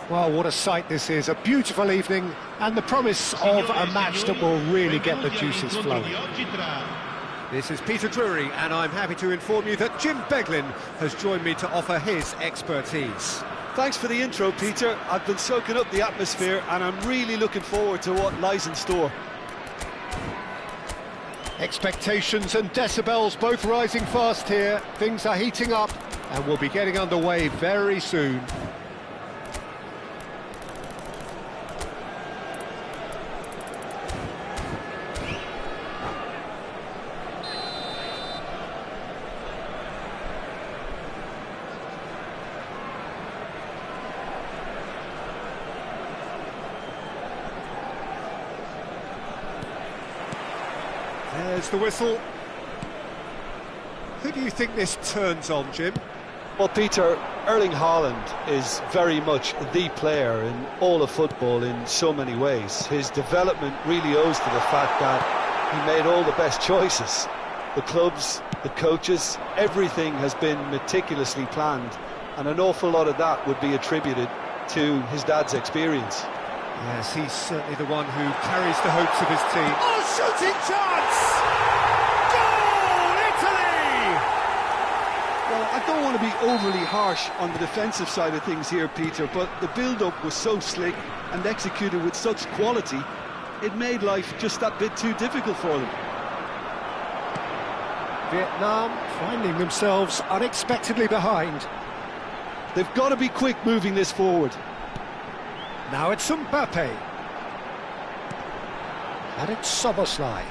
Well, what a sight this is, a beautiful evening, and the promise of a match that will really get the juices flowing. This is Peter Drury, and I'm happy to inform you that Jim Beglin has joined me to offer his expertise. Thanks for the intro, Peter. I've been soaking up the atmosphere, and I'm really looking forward to what lies in store. Expectations and decibels both rising fast here. Things are heating up, and we'll be getting underway very soon. There's the whistle. Who do you think this turns on, Jim? Well, Peter, Erling Haaland is very much the player in all of football in so many ways. His development really owes to the fact that he made all the best choices. The clubs, the coaches, everything has been meticulously planned, and an awful lot of that would be attributed to his dad's experience. Yes, he's certainly the one who carries the hopes of his team. Oh, shooting chance! Goal, Italy! Well, I don't want to be overly harsh on the defensive side of things here, Peter, but the build-up was so slick and executed with such quality, it made life just that bit too difficult for them. Vietnam finding themselves unexpectedly behind. They've got to be quick moving this forward. Now it's Mbappe. And it's Szoboszlai.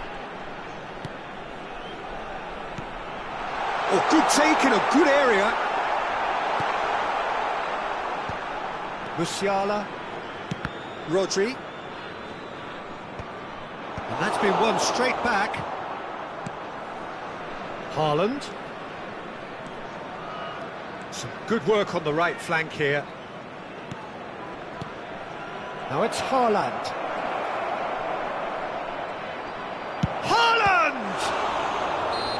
Oh, good take in a good area. Musiala. Rodri. And that's been won straight back. Haaland. Some good work on the right flank here. Now it's Haaland. Haaland!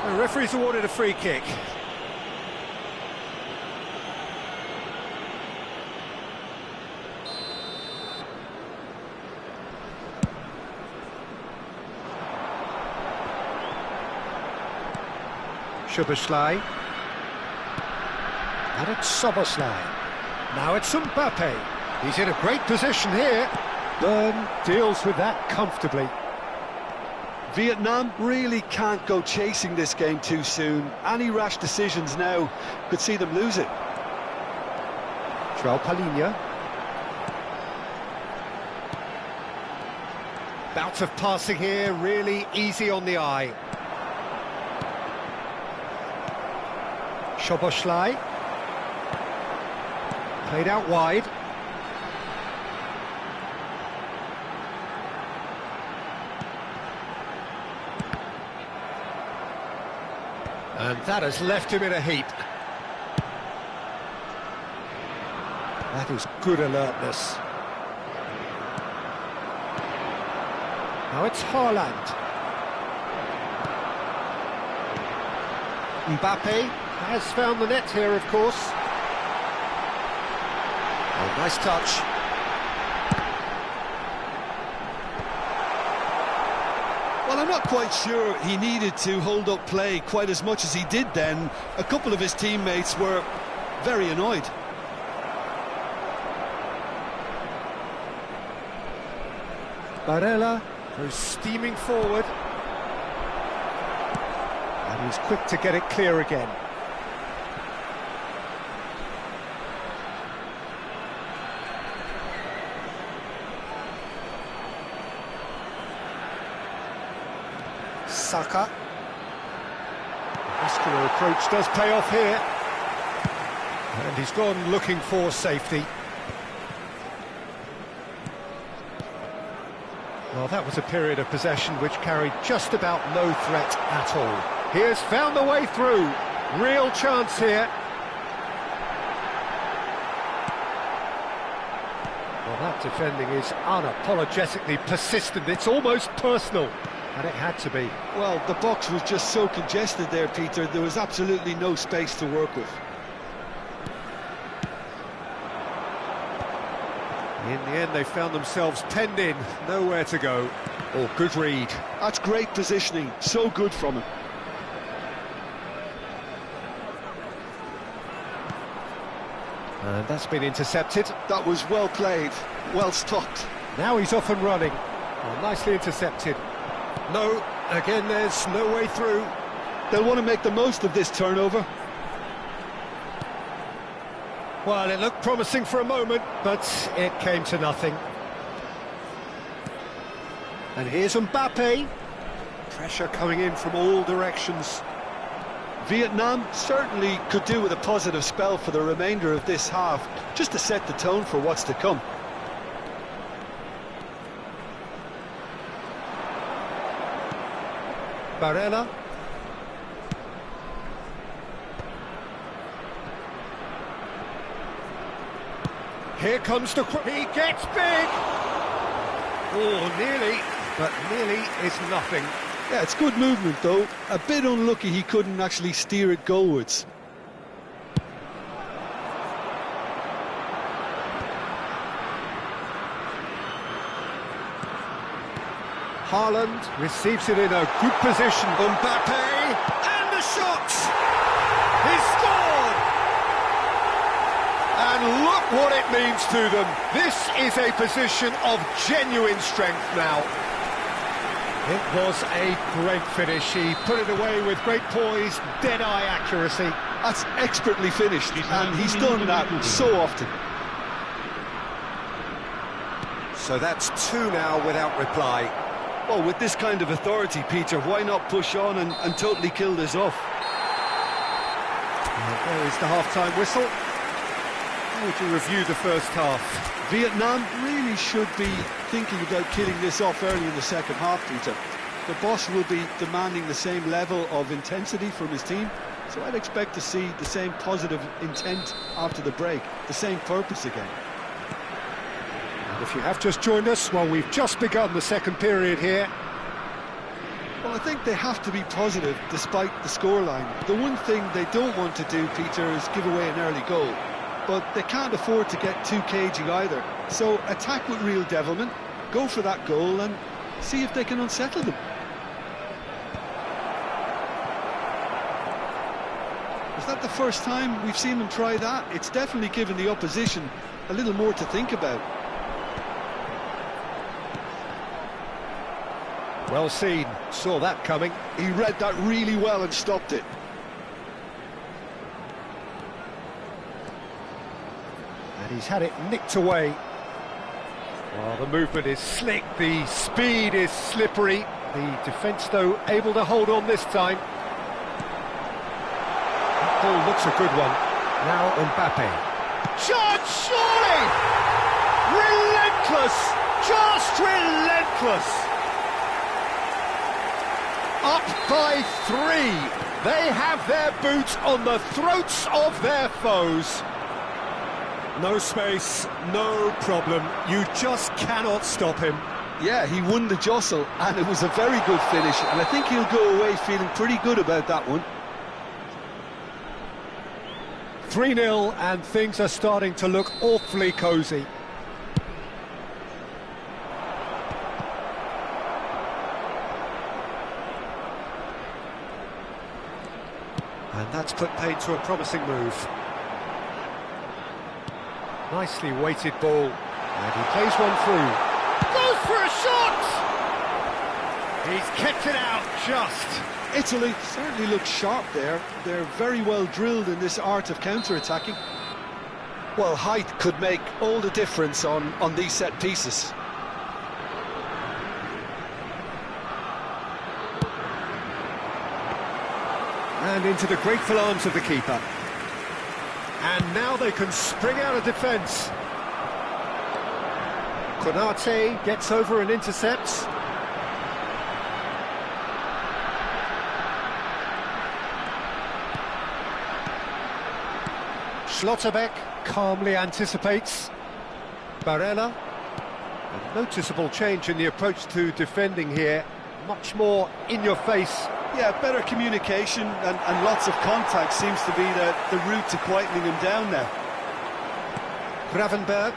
The referee's awarded a free kick. Szoboszlai. And it's Szoboszlai. Now it's Mbappe. He's in a great position here. Byrne deals with that comfortably. Vietnam really can't go chasing this game too soon. Any rash decisions now could see them lose it. João Palhinha. Bout of passing here, really easy on the eye. Szoboszlai. Played out wide. And that has left him in a heap. That is good alertness. Now it's Haaland. Mbappe has found the net here, of course. Oh, nice touch. Well, I'm not quite sure he needed to hold up play quite as much as he did then. A couple of his teammates were very annoyed. Barella goes steaming forward. And he's quick to get it clear again. Saka. Muscular approach does pay off here. And he's gone looking for safety. Well, that was a period of possession which carried just about no threat at all. He has found the way through. Real chance here. Well, that defending is unapologetically persistent. It's almost personal. And it had to be. Well, the box was just so congested there, Peter. There was absolutely no space to work with. In the end, they found themselves penned in, nowhere to go. Oh, good read. That's great positioning, so good from him. And that's been intercepted. That was well played, well stopped. Now he's off and running. Oh, nicely intercepted. No, again, there's no way through. They'll want to make the most of this turnover. Well, it looked promising for a moment, but it came to nothing. And here's Mbappe. Pressure coming in from all directions. Vietnam certainly could do with a positive spell for the remainder of this half, just to set the tone for what's to come. Barella. Here comes the... He gets big! Oh, nearly, but nearly is nothing. Yeah, it's good movement though. A bit unlucky he couldn't actually steer it goalwards. Haaland receives it in a good position. Mbappe, and the shot! He scored! And look what it means to them. This is a position of genuine strength now. It was a great finish. He put it away with great poise, dead-eye accuracy. That's expertly finished, and he's done that so often. So that's 2 now without reply. Well, with this kind of authority, Peter, why not push on and totally kill this off? There is the half-time whistle. How would you review the first half? Vietnam really should be thinking about killing this off early in the second half, Peter. The boss will be demanding the same level of intensity from his team, so I'd expect to see the same positive intent after the break, the same purpose again. And if you have just joined us, well, we've just begun the second period here. Well, I think they have to be positive despite the scoreline. The one thing they don't want to do, Peter, is give away an early goal. But they can't afford to get too cagey either. So attack with real devilment, go for that goal and see if they can unsettle them. Is that the first time we've seen them try that? It's definitely given the opposition a little more to think about. Well seen, saw that coming. He read that really well and stopped it. And he's had it nicked away. Well, the movement is slick, the speed is slippery. The defence, though, able to hold on this time. That ball looks a good one. Now Mbappe. Shot, surely! Relentless! Just relentless! Up by 3. They have their boots on the throats of their foes. No space, no problem. You just cannot stop him. Yeah, he won the jostle, and it was a very good finish, and I think he'll go away feeling pretty good about that one. 3-0, and things are starting to look awfully cosy. And that's put paid to a promising move. Nicely weighted ball, and he plays one through. Goes for a shot! He's kept it out, just. Italy certainly looks sharp there. They're very well drilled in this art of counter-attacking. Well, height could make all the difference on these set pieces. And into the grateful arms of the keeper. And now they can spring out of defence. Konate gets over and intercepts. Schlotterbeck calmly anticipates. Barella. A noticeable change in the approach to defending here. Much more in your face. Yeah, better communication and lots of contact seems to be the route to quietening him down now. Gravenberg.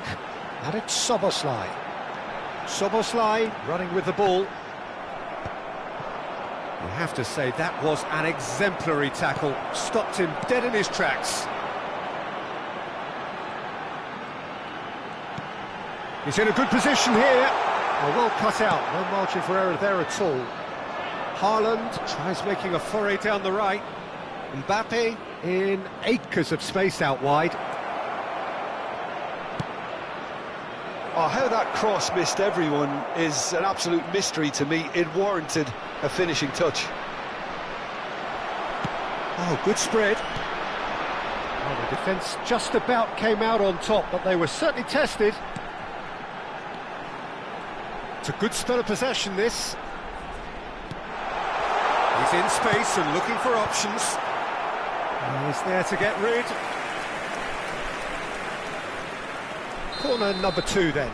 And it's Soboslai. Soboslai running with the ball. You have to say that was an exemplary tackle. Stopped him dead in his tracks. He's in a good position here. Oh, well cut out, no margin for error there at all. Haaland tries making a foray down the right. Mbappe in acres of space out wide. Oh, how that cross missed everyone is an absolute mystery to me. It warranted a finishing touch. Oh, good spread. Well, the defence just about came out on top, but they were certainly tested. It's a good spell of possession, this. He's in space and looking for options. He's there to get rid. Corner number 2 then.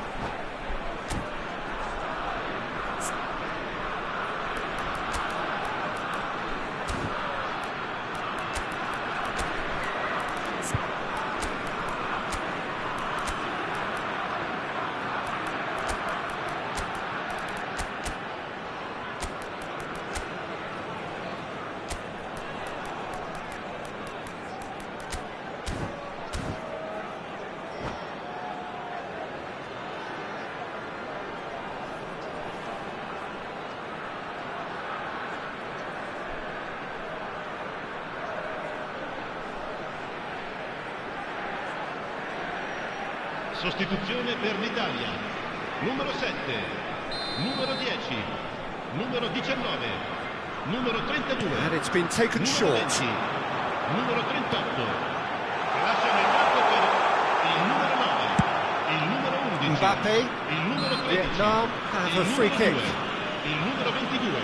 Sostituzione per l'Italia. Numero 7, numero 10, numero 19, numero 32. And it's been taken short. 20, numero 38. Lasciano il campo per il numero 9, il numero 11. Mbappe. Il numero 13. Vietnam have a free kick. Il numero 22,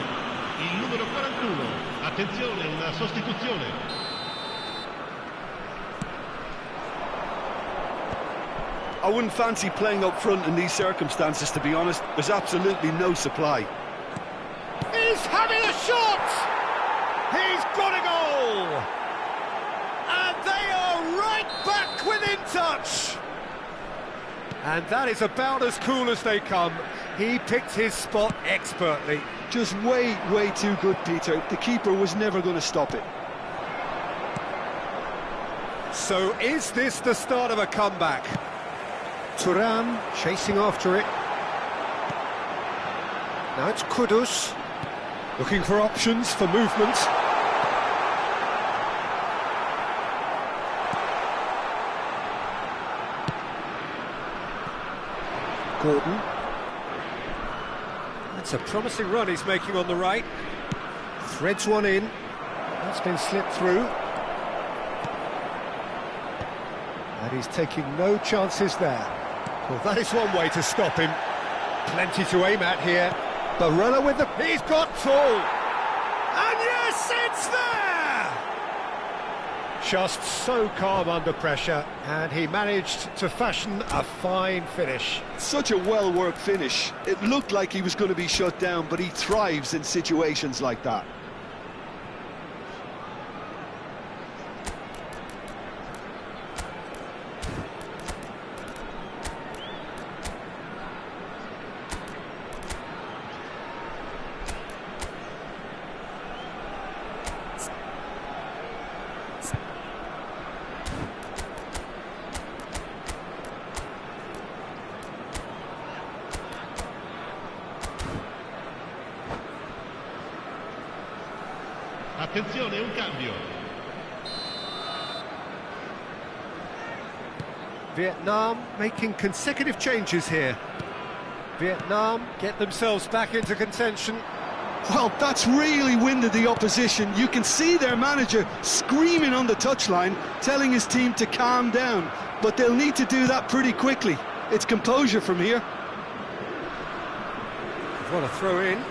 il numero 41. Attenzione, una sostituzione. I wouldn't fancy playing up front in these circumstances, to be honest. There's absolutely no supply. He's having a shot! He's got a goal! And they are right back within touch! And that is about as cool as they come. He picked his spot expertly. Just way too good, Peter. The keeper was never going to stop it. So is this the start of a comeback? Thuram chasing after it. Now it's Kudus, looking for options for movement. Gordon. That's a promising run he's making on the right. Threads one in. That's been slipped through. And he's taking no chances there. Well, that is one way to stop him. Plenty to aim at here. Barella with the... He's got full! And yes, it's there! Just so calm under pressure, and he managed to fashion a fine finish. Such a well-worked finish. It looked like he was going to be shut down, but he thrives in situations like that. Attenzione, un cambio. Vietnam making consecutive changes here. Vietnam get themselves back into contention. Well, that's really winded the opposition. You can see their manager screaming on the touchline, telling his team to calm down. But they'll need to do that pretty quickly. It's composure from here. What a throw in.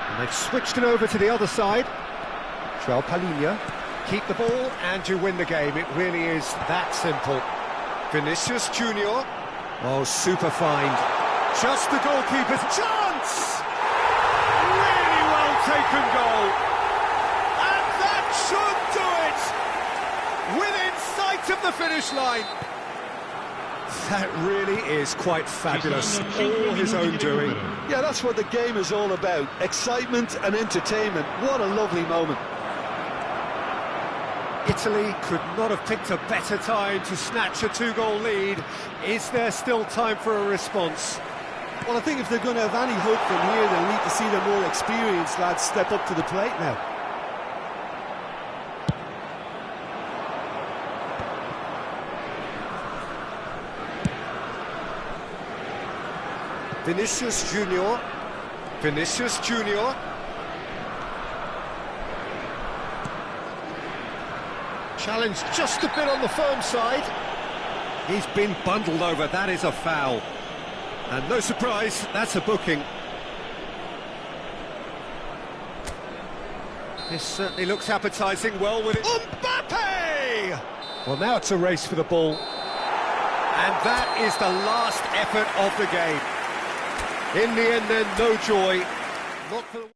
And they've switched it over to the other side. João Palhinha. Keep the ball and you win the game. It really is that simple. Vinicius Junior. Oh, super find. Just the goalkeeper's chance! Really well taken goal. And that should do the finish line. That really is quite fabulous, all his own doing. Yeah, that's what the game is all about. Excitement and entertainment. What a lovely moment. Italy could not have picked a better time to snatch a two-goal lead. Is there still time for a response? Well, I think if they're going to have any hope from here, they'll need to see the more experienced lads step up to the plate now. Vinicius Junior. Vinicius Junior. Challenge just a bit on the firm side. He's been bundled over, that is a foul. And no surprise, that's a booking. This certainly looks appetising, well with it. Mbappe! Well, now it's a race for the ball. And that is the last effort of the game. In the end then, no joy. Not for the...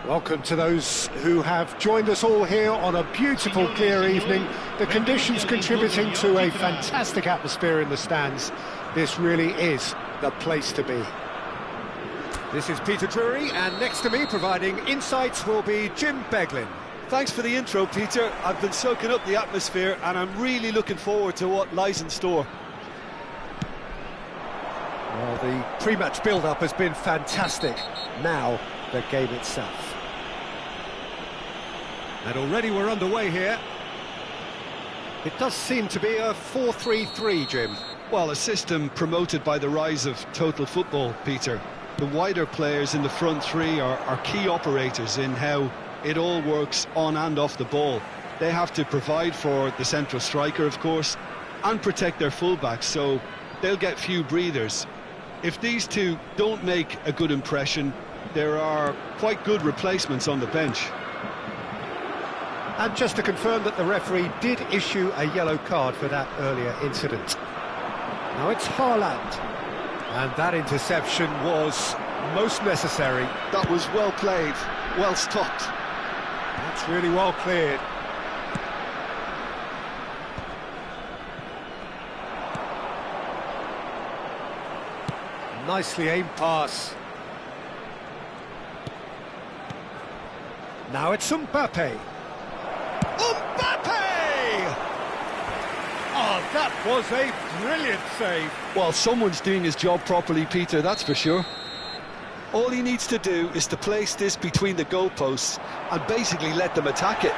Welcome to those who have joined us all here on a beautiful, clear evening. The conditions contributing to a fantastic atmosphere in the stands. This really is the place to be. This is Peter Drury, and next to me, providing insights, will be Jim Beglin. Thanks for the intro, Peter. I've been soaking up the atmosphere, and I'm really looking forward to what lies in store. Well, the pre-match build-up has been fantastic. Now, the game itself. And already we're underway here. It does seem to be a 4-3-3, Jim. Well, a system promoted by the rise of total football, Peter. The wider players in the front three are key operators in how it all works on and off the ball. They have to provide for the central striker, of course, and protect their fullbacks, so they'll get few breathers. If these two don't make a good impression, there are quite good replacements on the bench. And just to confirm that the referee did issue a yellow card for that earlier incident. Now it's Haaland. And that interception was most necessary. That was well played, well stopped. That's really well cleared. Nicely aimed pass. Now it's Mbappe. Mbappe! Oh, that was a brilliant save. Well, someone's doing his job properly, Peter, that's for sure. All he needs to do is to place this between the goalposts and basically let them attack it.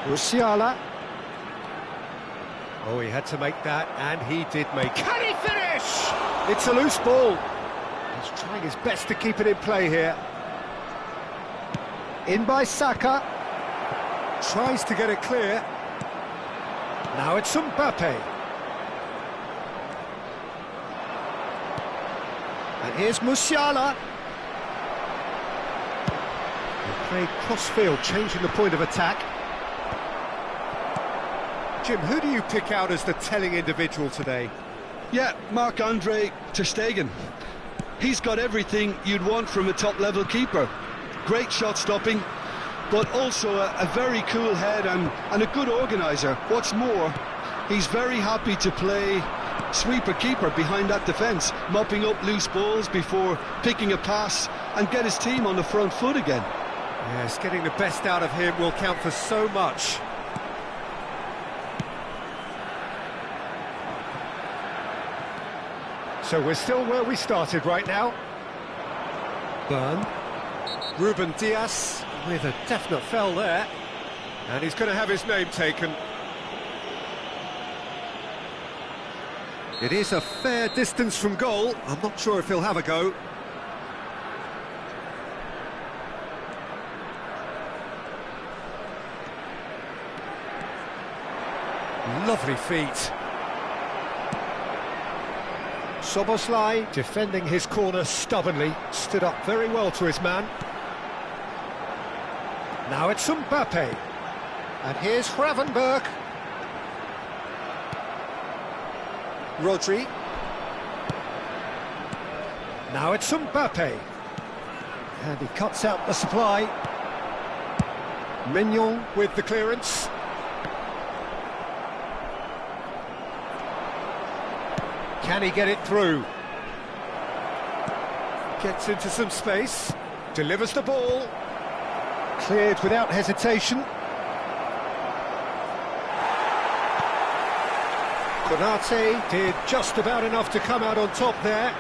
Musiala. Oh, he had to make that, and he did make it. Can he finish? It's a loose ball. He's trying his best to keep it in play here. In by Saka. Tries to get it clear. Now it's Mbappe. And here's Musiala. They played cross-field, changing the point of attack. Jim, who do you pick out as the telling individual today? Yeah, Marc-Andre ter Stegen. He's got everything you'd want from a top-level keeper. Great shot stopping, but also a very cool head and a good organiser. What's more, he's very happy to play sweeper-keeper behind that defence, mopping up loose balls before picking a pass and get his team on the front foot again. Yes, getting the best out of him will count for so much. So we're still where we started right now. Burn. Ruben Dias with a definite foul there. And he's going to have his name taken. It is a fair distance from goal. I'm not sure if he'll have a go. Lovely feet. Szoboszlai defending his corner stubbornly, stood up very well to his man. Now it's Mbappe. And here's Gravenberch. Rodri. Now it's Mbappe. And he cuts out the supply. Mignon with the clearance. Can he get it through? Gets into some space, delivers the ball, cleared without hesitation. Konate did just about enough to come out on top there.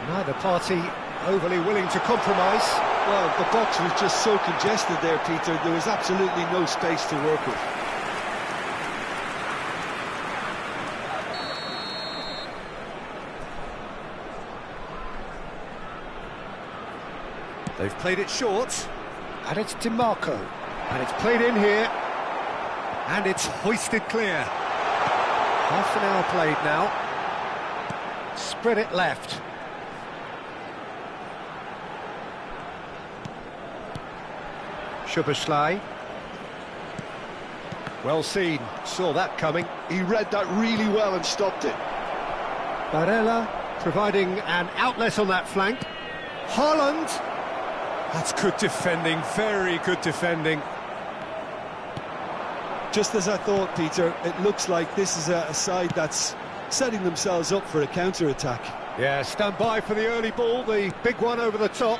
Neither party overly willing to compromise. Well, the box was just so congested there, Peter, there was absolutely no space to work with. They've played it short, and it's DiMarco, and it's played in here, and it's hoisted clear. Half an hour played now. Spread it left. Szoboszlai. Well seen, saw that coming. He read that really well and stopped it. Barella providing an outlet on that flank. Haaland. That's good defending, very good defending. Just as I thought, Peter, it looks like this is a side that's setting themselves up for a counter-attack. Yeah, stand by for the early ball, the big one over the top.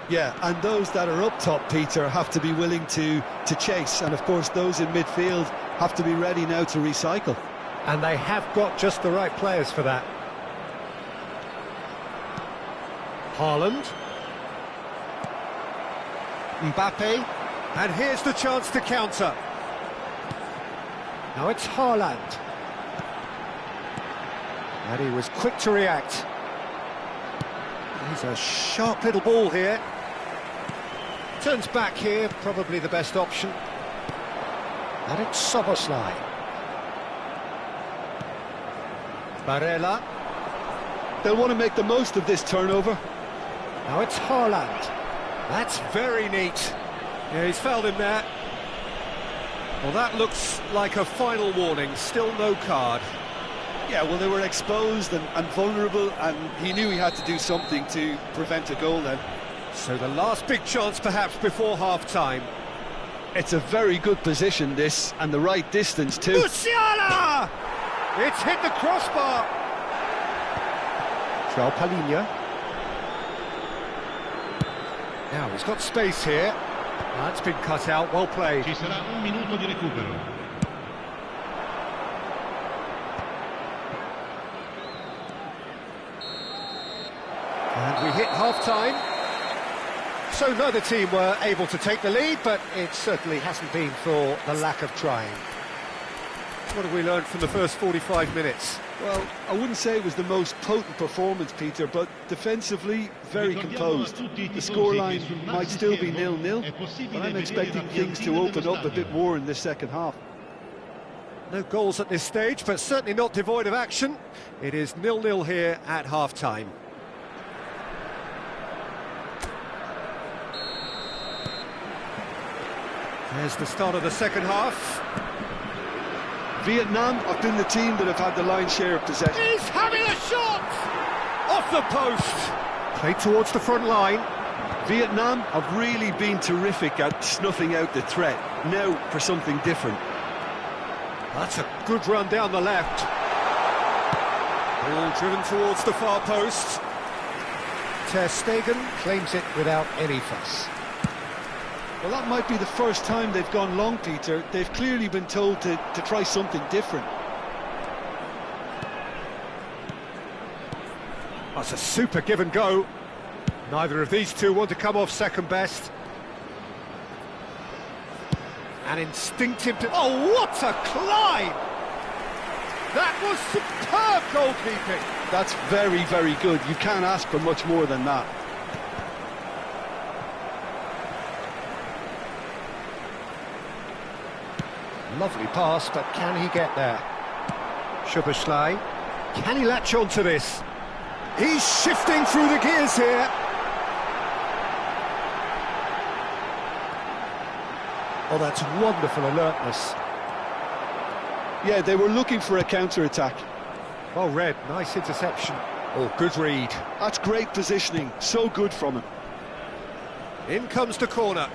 Yeah, and those that are up top, Peter, have to be willing to chase, and of course those in midfield have to be ready now to recycle. And they have got just the right players for that. Haaland. Mbappe, and here's the chance to counter. Now it's Haaland. And he was quick to react. He's a sharp little ball here. Turns back here, probably the best option. And it's Szoboszlai. Barella. They'll want to make the most of this turnover. Now it's Haaland. That's very neat. Yeah, he's fouled him there. Well, that looks like a final warning. Still no card. Yeah, well, they were exposed and vulnerable, and he knew he had to do something to prevent a goal then. So the last big chance perhaps before half-time. It's a very good position, this, and the right distance too. Musiala! It's hit the crossbar. João Palhinha. Now he's got space here. That's been cut out, well played. Ci sarà un minuto di recupero. And we hit half-time. So neither team were able to take the lead, but it certainly hasn't been for the lack of trying. What have we learned from the first 45 minutes? Well, I wouldn't say it was the most potent performance, Peter, but defensively, very composed. The scoreline might still be 0-0, but I'm expecting things to open up a bit more in this second half. No goals at this stage, but certainly not devoid of action. It is 0-0 here at half-time. There's the start of the second half. Vietnam have been the team that have had the lion's share of possession. He's having a shot! Off the post! Played towards the front line. Vietnam have really been terrific at snuffing out the threat. Now for something different. That's a good run down the left. Ball driven towards the far post. Ter Stegen claims it without any fuss. Well, that might be the first time they've gone long, Peter. They've clearly been told to try something different. That's a super give and go. Neither of these two want to come off second best. An instinctive... Oh, what a climb! That was superb goalkeeping. That's very, very good. You can't ask for much more than that. Lovely pass, but can he get there? Szoboszlai. Can he latch on to this? He's shifting through the gears here. Oh, that's wonderful alertness. Yeah, they were looking for a counter-attack. Well read, nice interception. Oh, good read. That's great positioning, so good from him. In comes the corner.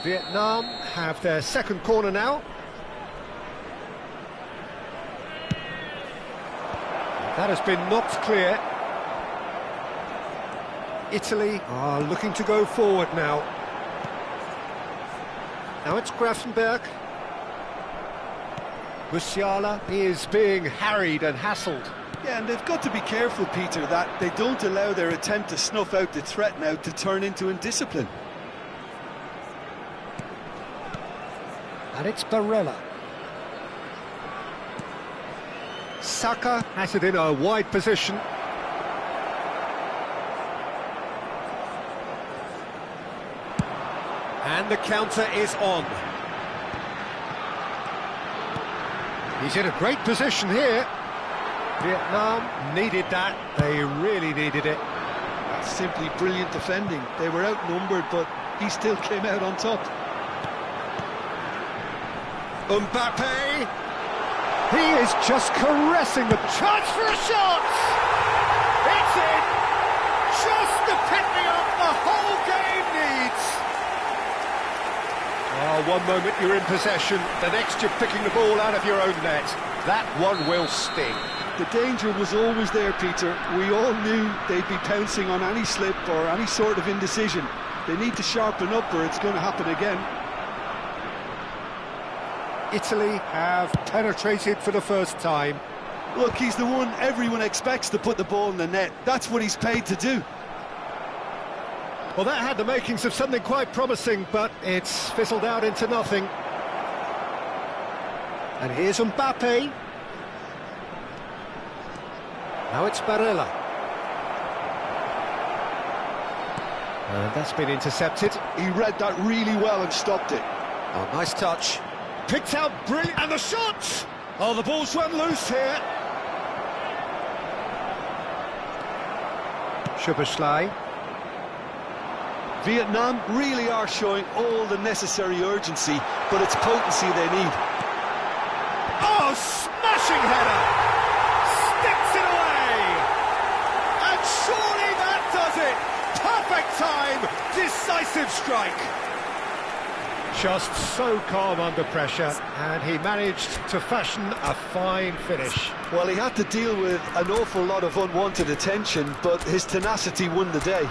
Vietnam have their second corner now. That has been knocked clear. Italy are looking to go forward now. Now it's Grafenberg. Musiala is being harried and hassled. Yeah, and they've got to be careful, Peter, that they don't allow their attempt to snuff out the threat now to turn into indiscipline. And it's Barella. Saka has it in a wide position. And the counter is on. He's in a great position here. Vietnam needed that. They really needed it. That's simply brilliant defending. They were outnumbered, but he still came out on top. Mbappe, he is just caressing the chance for a shot. It's in. Just the pick-me-up the whole game needs. Oh, one moment you're in possession, the next you're picking the ball out of your own net. That one will sting. The danger was always there, Peter. We all knew they'd be pouncing on any slip or any sort of indecision. They need to sharpen up or it's going to happen again. Italy have penetrated for the first time. Look, he's the one everyone expects to put the ball in the net. That's what he's paid to do. Well, that had the makings of something quite promising, but it's fizzled out into nothing. And here's Mbappe. Now it's Barella. And that's been intercepted. He read that really well and stopped it. Oh, nice touch. Picked out brilliant, and the shot! Oh, the ball's run loose here. Szoboszlai. Vietnam really are showing all the necessary urgency, but it's potency they need. Oh, smashing header! Sticks it away! And surely that does it! Perfect time! Decisive strike! Just so calm under pressure, and he managed to fashion a fine finish. Well, he had to deal with an awful lot of unwanted attention, but his tenacity won the day.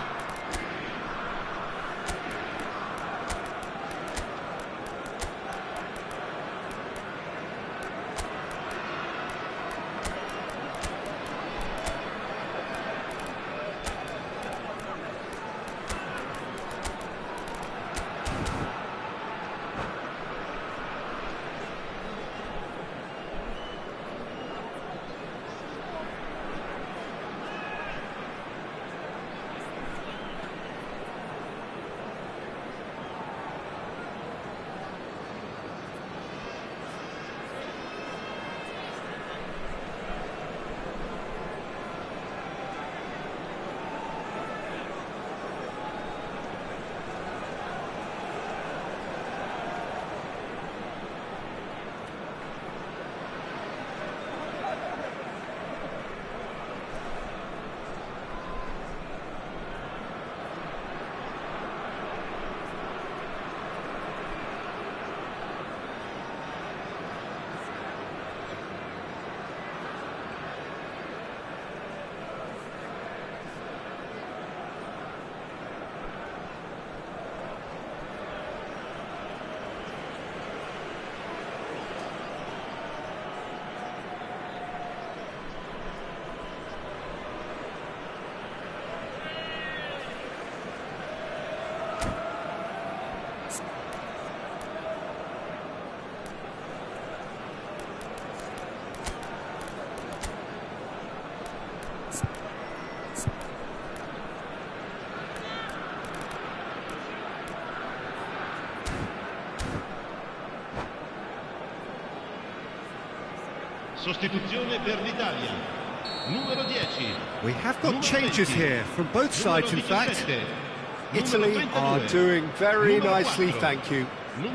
Sostituzione per l'Italia. Numero 10. We have got changes here from both sides, in fact. Italy are doing very nicely, thank you.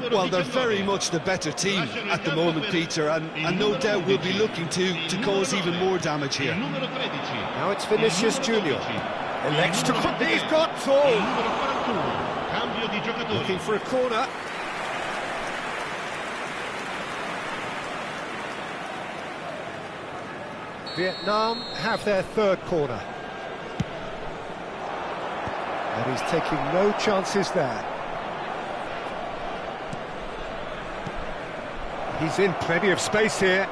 Well, they're very much the better team at the moment, Peter, and no doubt will be looking to cause even more damage here. Now it's Vinicius Junior. Elects to put these shots all. Looking for a corner. Vietnam have their third corner. And he's taking no chances there. He's in plenty of space here.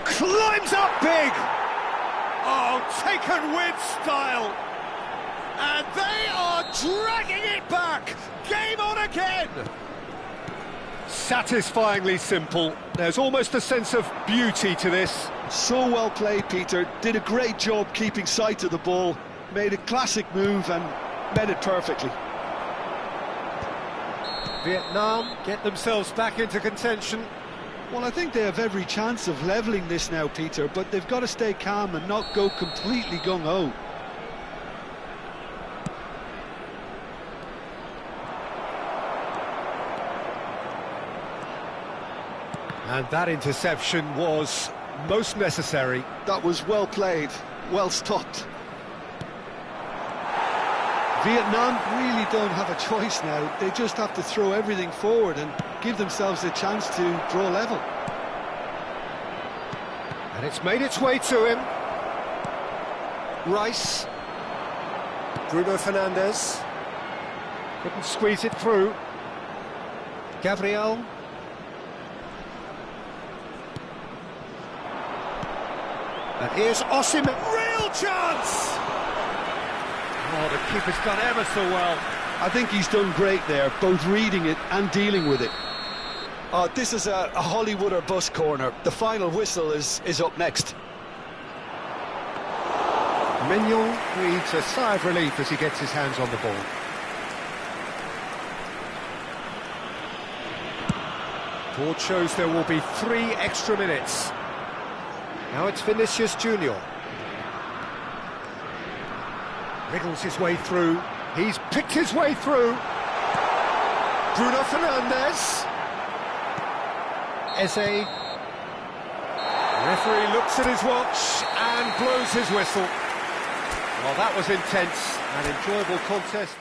Climbs up big! Oh, taken with style! And they are dragging it back! Game on again! Satisfyingly simple. There's almost a sense of beauty to this. So well played, Peter. Did a great job keeping sight of the ball. Made a classic move and met it perfectly. Vietnam get themselves back into contention. Well, I think they have every chance of levelling this now, Peter, but they've got to stay calm and not go completely gung-ho. And that interception was most necessary. That was well played, well stopped. Vietnam really don't have a choice now. They just have to throw everything forward and give themselves a chance to draw level. And it's made its way to him. Rice. Bruno Fernandes. Couldn't squeeze it through. Gabriel. And here's Osimhen. Real chance! Oh, the keeper's done ever so well. I think he's done great there, both reading it and dealing with it. This is a Hollywood or bust corner. The final whistle is up next. Mignon breathes a sigh of relief as he gets his hands on the ball. Board shows there will be 3 extra minutes. Now it's Vinicius Junior. Wriggles his way through. He's picked his way through. Bruno Fernandes. Eze. Referee looks at his watch and blows his whistle. Well, that was intense, an enjoyable contest.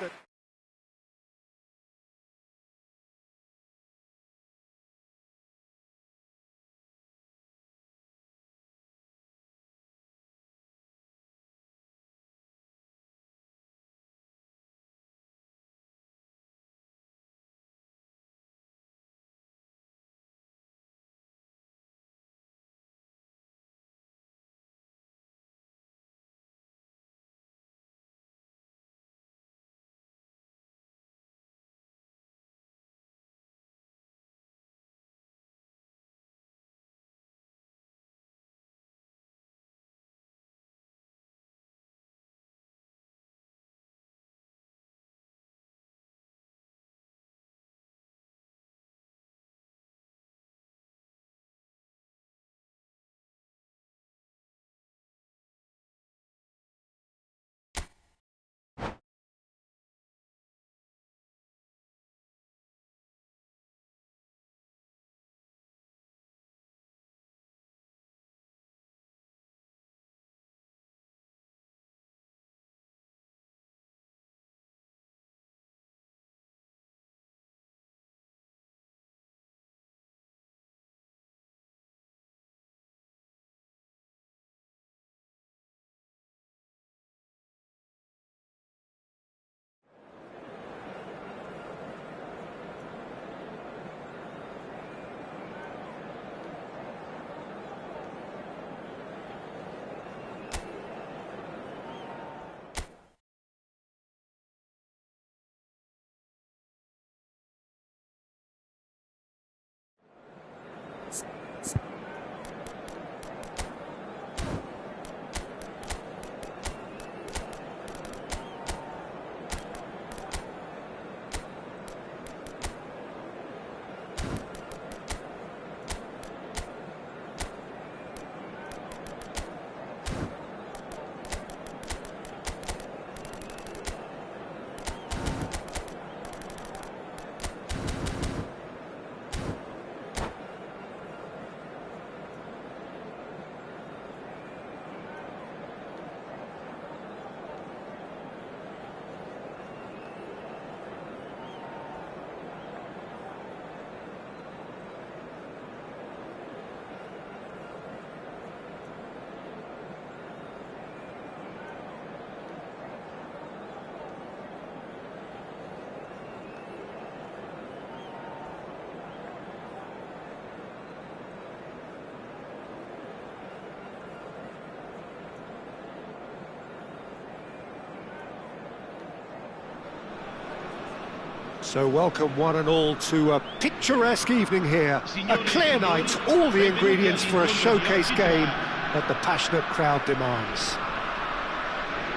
So welcome one and all to a picturesque evening here. A clear night, all the ingredients for a showcase game that the passionate crowd demands.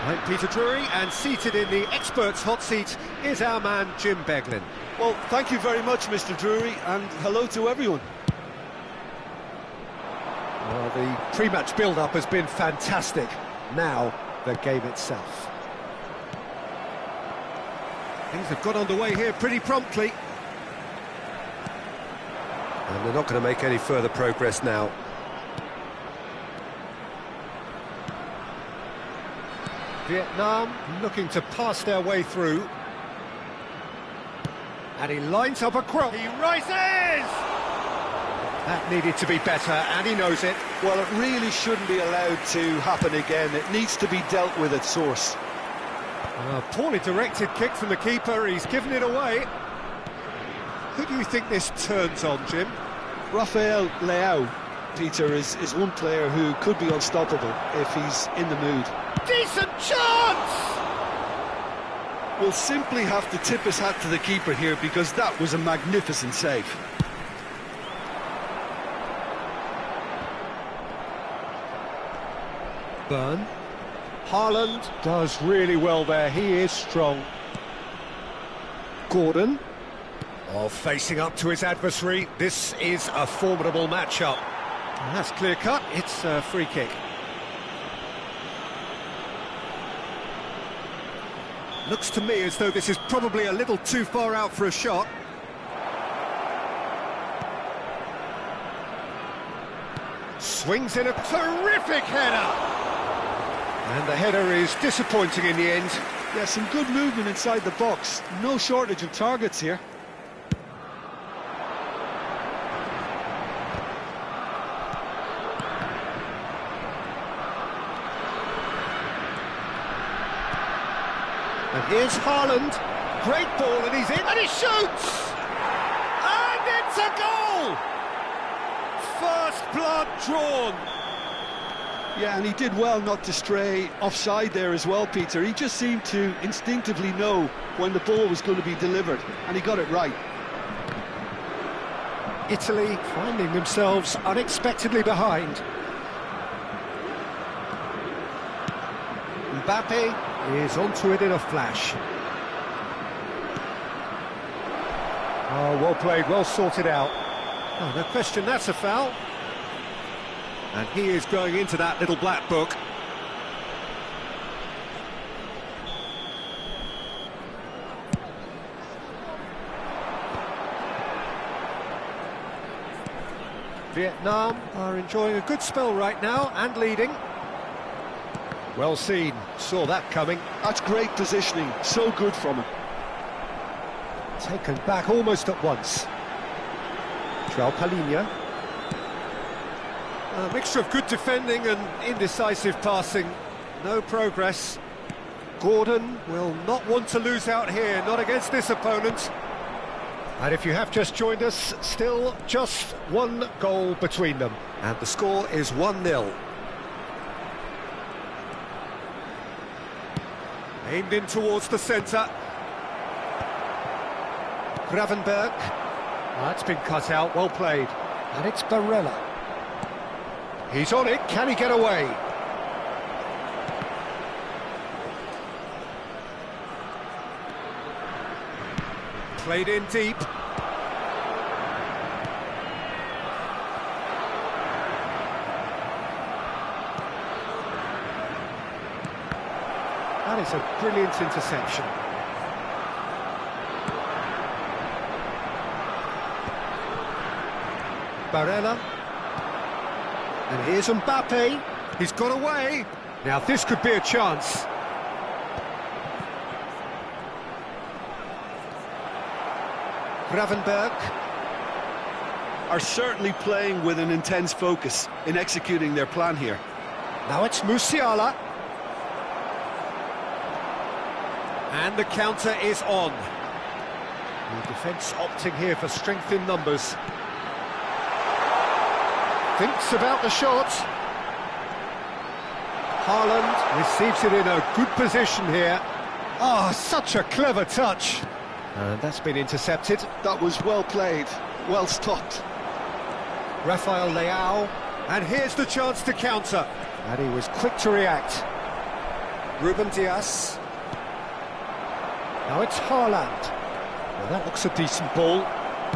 I'm Peter Drury, and seated in the experts' hot seat is our man Jim Beglin. Well, thank you very much, Mr. Drury, and hello to everyone. Well, the pre-match build-up has been fantastic. Now, the game itself. Things have got underway here pretty promptly. And they're not going to make any further progress now. Vietnam looking to pass their way through. And he lines up a cross. He rises! That needed to be better, and he knows it. Well, it really shouldn't be allowed to happen again. It needs to be dealt with at source. A poorly directed kick from the keeper, he's given it away. Who do you think this turns on, Jim? Rafael Leao, Peter, is one player who could be unstoppable if he's in the mood. Decent chance! We'll simply have to tip his hat to the keeper here, because that was a magnificent save. Burn. Haaland does really well there, he is strong. Gordon. Oh, facing up to his adversary, this is a formidable matchup. And that's clear cut, it's a free kick. Looks to me as though this is probably a little too far out for a shot. Swings in a terrific header. And the header is disappointing in the end. Yeah, some good movement inside the box. No shortage of targets here. And here's Haaland. Great ball, and he's in, and he shoots! And it's a goal! First blood drawn. Yeah, and he did well not to stray offside there as well, Peter. He just seemed to instinctively know when the ball was going to be delivered, and he got it right. Italy finding themselves unexpectedly behind. Mbappe is onto it in a flash. Oh, well played, well sorted out. Oh, no question, that's a foul. And he is going into that little black book. Vietnam are enjoying a good spell right now and leading. Well seen, saw that coming. That's great positioning, so good from him. Taken back almost at once. João Palhinha. A mixture of good defending and indecisive passing. No progress. Gordon will not want to lose out here, not against this opponent. And if you have just joined us, still just one goal between them. And the score is 1-0. Aimed in towards the centre. Gravenberg. That's been cut out, well played. And it's Barella. He's on it, can he get away? Played in deep. That is a brilliant interception. Barella. And here's Mbappe. He's got away. Now this could be a chance. Gravenberg. Are certainly playing with an intense focus in executing their plan here. Now it's Musiala. And the counter is on. The defence opting here for strength in numbers. Thinks about the shot. Haaland receives it in a good position here. Ah, such a clever touch. And that's been intercepted. That was well played, well stopped. Rafael Leao. And here's the chance to counter. And he was quick to react. Ruben Dias. Now it's Haaland. Well, that looks a decent ball.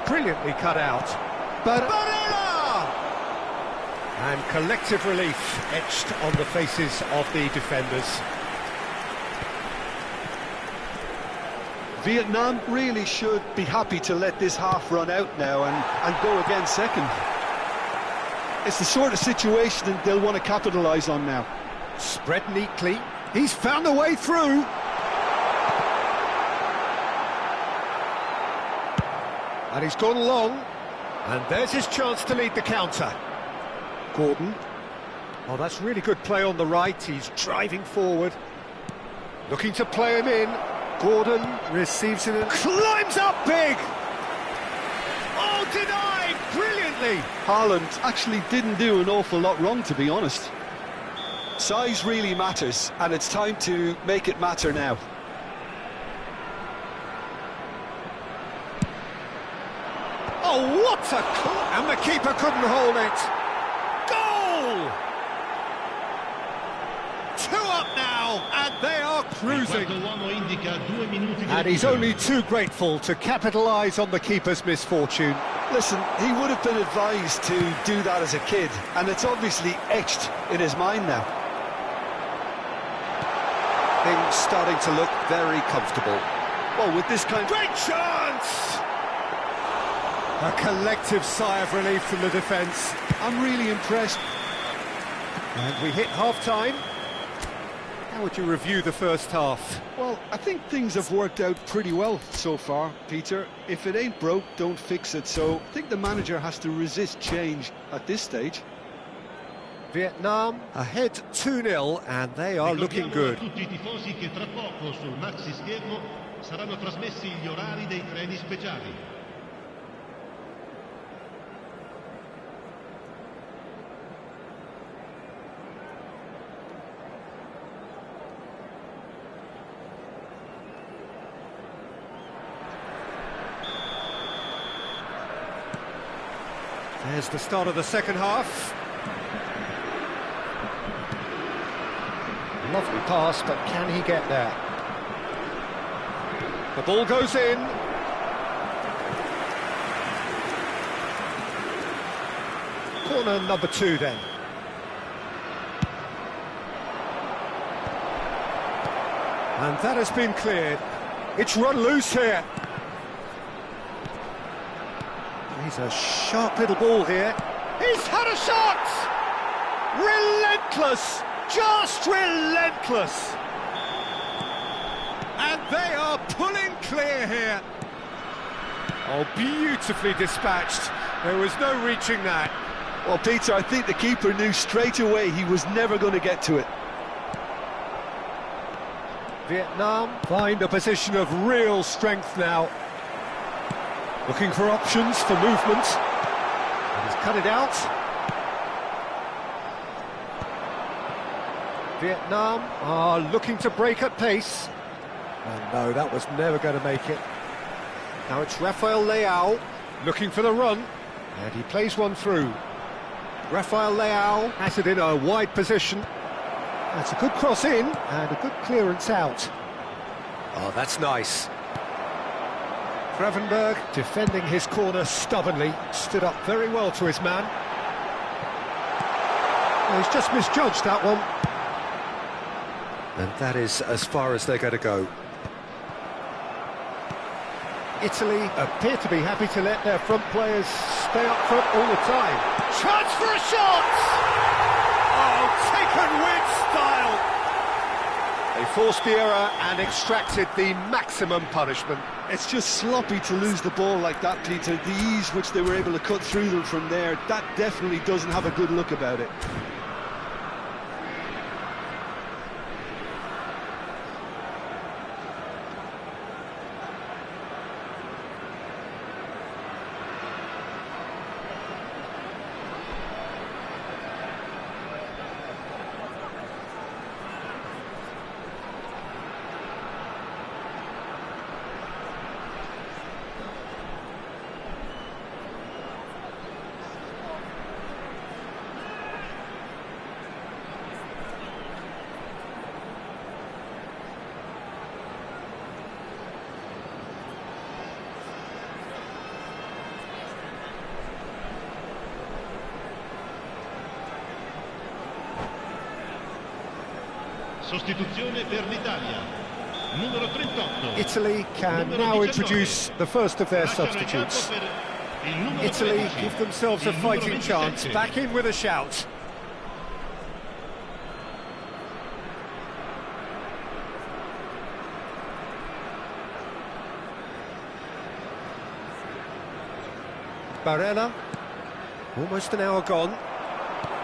Brilliantly cut out. Barella! And collective relief etched on the faces of the defenders. Vietnam really should be happy to let this half run out now and go again second. It's the sort of situation that they'll want to capitalise on now. Spread neatly. He's found a way through. And he's gone long. And there's his chance to lead the counter. Gordon. Oh, that's really good play on the right. He's driving forward. Looking to play him in. Gordon receives it and climbs up big! Oh, denied! Brilliantly! Haaland actually didn't do an awful lot wrong, to be honest. Size really matters, and it's time to make it matter now. Oh, what a... And the keeper couldn't hold it. Goal! 2 up now, and they are cruising. And he's only too grateful to capitalise on the keeper's misfortune. Listen, he would have been advised to do that as a kid, and it's obviously etched in his mind now. Things starting to look very comfortable. Well, with this kind... Great chance! A collective sigh of relief from the defence. I'm really impressed And we hit half-time. How would you review the first half? Well, I think things have worked out pretty well so far, Peter. If it ain't broke, don't fix it. So I think the manager has to resist change at this stage. Vietnam ahead 2-0 and they are looking good. Ricordiamo a tutti I tifosi che tra poco sul maxi schermo saranno trasmessi gli orari dei treni speciali. There's the start of the second half. Lovely pass, but can he get there? The ball goes in. Corner number 2 then. And that has been cleared. It's run loose here. He's a sharp little ball here. He's had a shot! Relentless! Just relentless! And they are pulling clear here. Oh, beautifully dispatched. There was no reaching that. Well, Peter, I think the keeper knew straight away he was never going to get to it. Vietnam find a position of real strength now. Looking for options for movement. And he's cut it out. Vietnam are looking to break at pace. And no, that was never going to make it. Now it's Rafael Leao looking for the run. And he plays one through. Rafael Leao has it in a wide position. That's a good cross in and a good clearance out. Oh, that's nice. Gravenberg defending his corner stubbornly, stood up very well to his man. Oh, he's just misjudged that one. And that is as far as they're going to go. Italy appear to be happy to let their front players stay up front all the time. Chance for a shot! Oh, taken with style! They forced the error and extracted the maximum punishment. It's just sloppy to lose the ball like that, Peter. The ease which they were able to cut through them from there, that definitely doesn't have a good look about it. Sostituzione per l'Italia. Numero 38. Italy can Numero now 19. introduce the first of their Lascia nel substitutes. campo per il numero Italy 13. give themselves a Il numero fighting chance, 27. back in with a shout. Barella, almost an hour gone.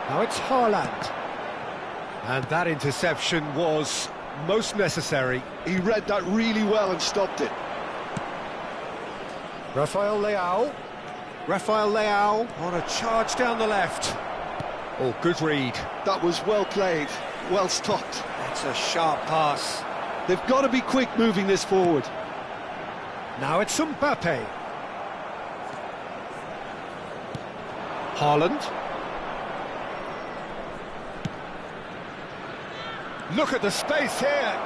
Now it's Haaland. And that interception was most necessary. He read that really well and stopped it. Rafael Leao. Rafael Leao on a charge down the left. Oh, good read. That was well played, well stopped. That's a sharp pass. They've got to be quick moving this forward. Now it's Mbappe. Haaland. Look at the space here.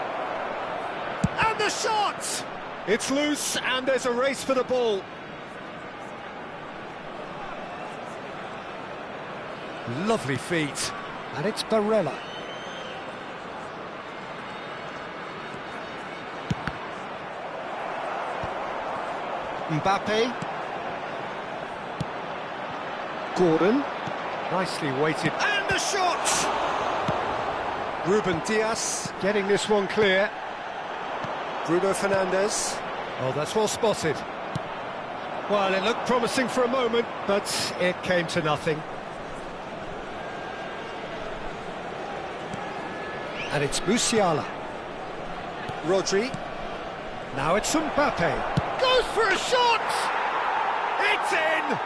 And the shot! It's loose and there's a race for the ball. Lovely feet. And it's Barella. Mbappe. Gordon. Nicely weighted. And the shot! Ruben Dias getting this one clear. Bruno Fernandes. Oh, that's well spotted. Well, it looked promising for a moment, but it came to nothing. And it's Musiala. Rodri. Now it's Mbappe. Goes for a shot! It's in!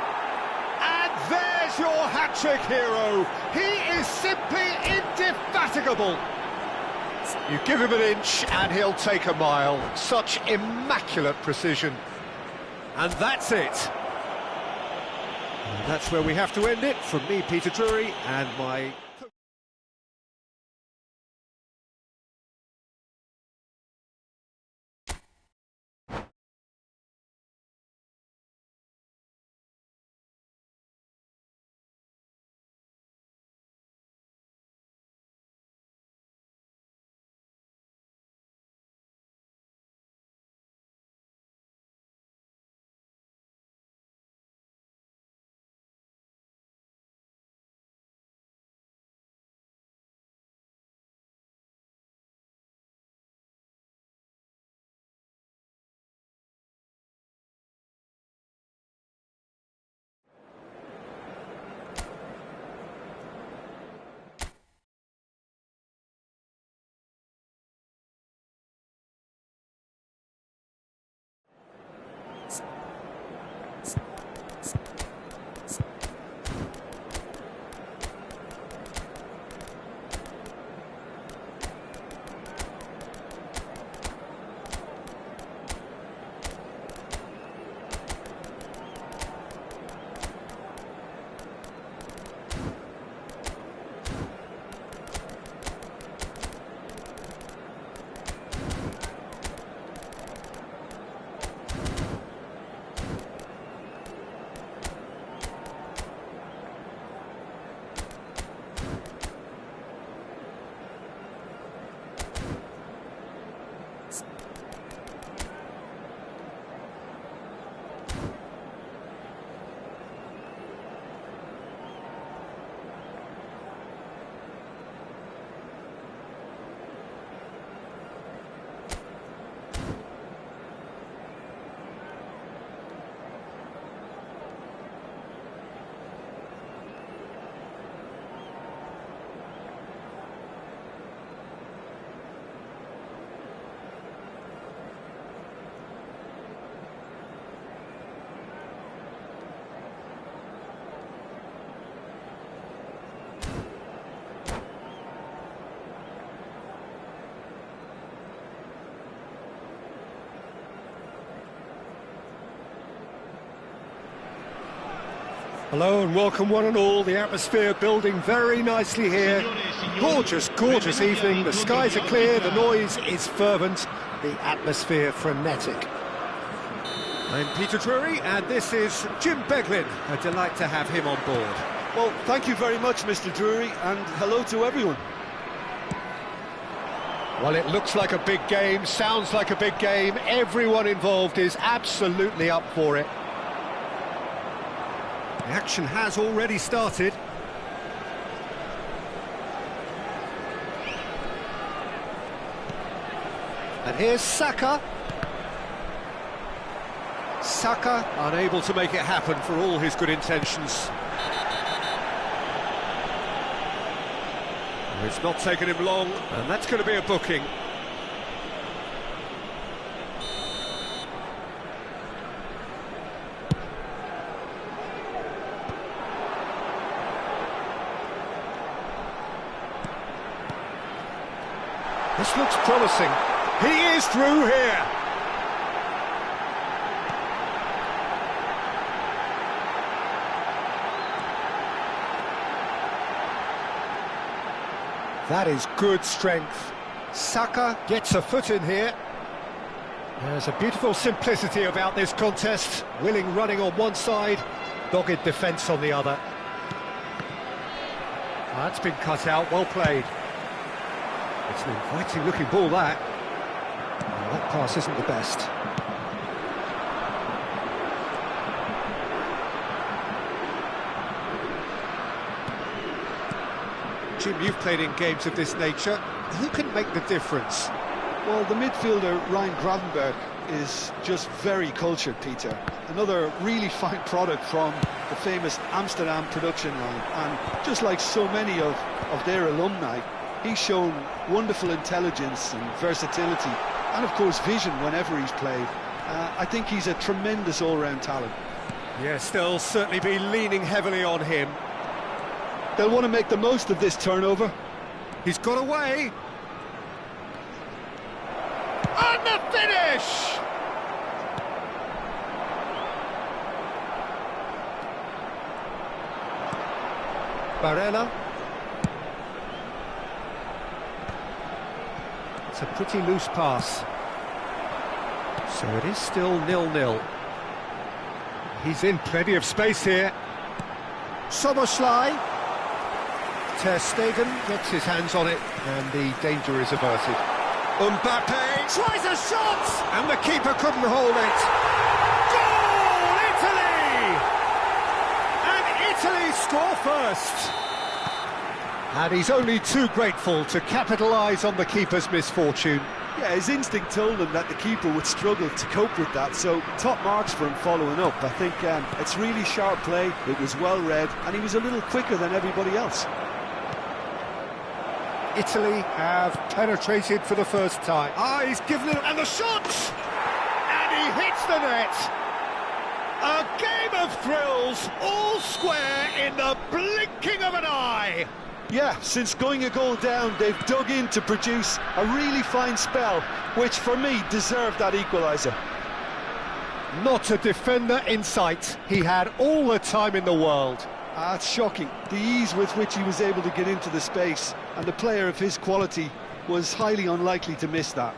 And there's your hat-trick hero. He is simply indefatigable. You give him an inch and he'll take a mile. Such immaculate precision. And that's it. And that's where we have to end it. From me, Peter Drury, and my... Hello and welcome one and all. The atmosphere building very nicely here. Gorgeous, gorgeous evening. The skies are clear, the noise is fervent, the atmosphere frenetic. I'm Peter Drury and this is Jim Beglin. A delight to have him on board. Well, thank you very much, Mr. Drury, and hello to everyone. Well, it looks like a big game, sounds like a big game. Everyone involved is absolutely up for it. The action has already started. And here's Saka. Saka unable to make it happen for all his good intentions. It's not taken him long, and that's going to be a booking. This looks promising. He is through here. That is good strength. Saka gets a foot in here. There's a beautiful simplicity about this contest. Willing running on one side, dogged defence on the other. That's been cut out, well played. It's an inviting looking ball, that. Well, that pass isn't the best. Jim, you've played in games of this nature. Who can make the difference? Well, the midfielder, Ryan Gravenberch, is just very cultured, Peter. Another really fine product from the famous Amsterdam production line. And just like so many of their alumni, he's shown wonderful intelligence and versatility. And, of course, vision whenever he's played. I think he's a tremendous all-round talent. Yes, they'll certainly be leaning heavily on him. They'll want to make the most of this turnover. He's got away. And the finish! Barella. It's a pretty loose pass. So it is still 0-0. He's in plenty of space here. Soboslai. Ter Stegen gets his hands on it, and the danger is averted. Mbappe tries a shot, and the keeper couldn't hold it. Goal, Italy! And Italy score first. And he's only too grateful to capitalise on the keeper's misfortune. Yeah, his instinct told him that the keeper would struggle to cope with that, so top marks for him following up. I think it's really sharp play, it was well read, and he was a little quicker than everybody else. Italy have penetrated for the first time. He's given it, and the shot! And he hits the net! A game of thrills, all square in the blinking of an eye! Yeah, since going a goal down, they've dug in to produce a really fine spell, which for me deserved that equaliser. Not a defender in sight. He had all the time in the world. It's shocking, the ease with which he was able to get into the space, and a player of his quality was highly unlikely to miss that.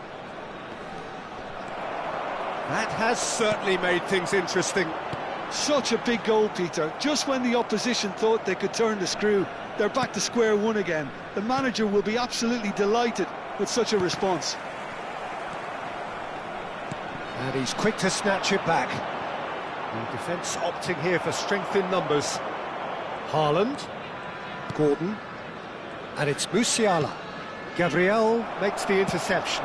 That has certainly made things interesting. Such a big goal, Peter. Just when the opposition thought they could turn the screw, they're back to square one again. The manager will be absolutely delighted with such a response. And he's quick to snatch it back. The defence opting here for strength in numbers. Haaland, Gordon, and it's Musiala. Gabriel makes the interception.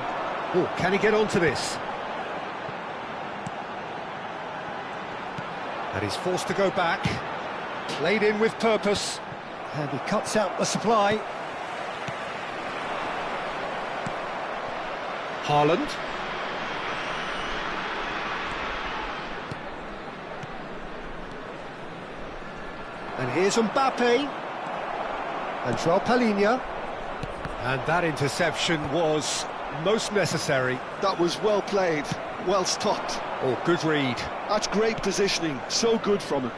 Oh, can he get onto this? And he's forced to go back. Played in with purpose. And he cuts out the supply. Haaland. And here's Mbappe. And João Palhinha. And that interception was most necessary. That was well played, well stopped. Oh, good read. That's great positioning, so good from him.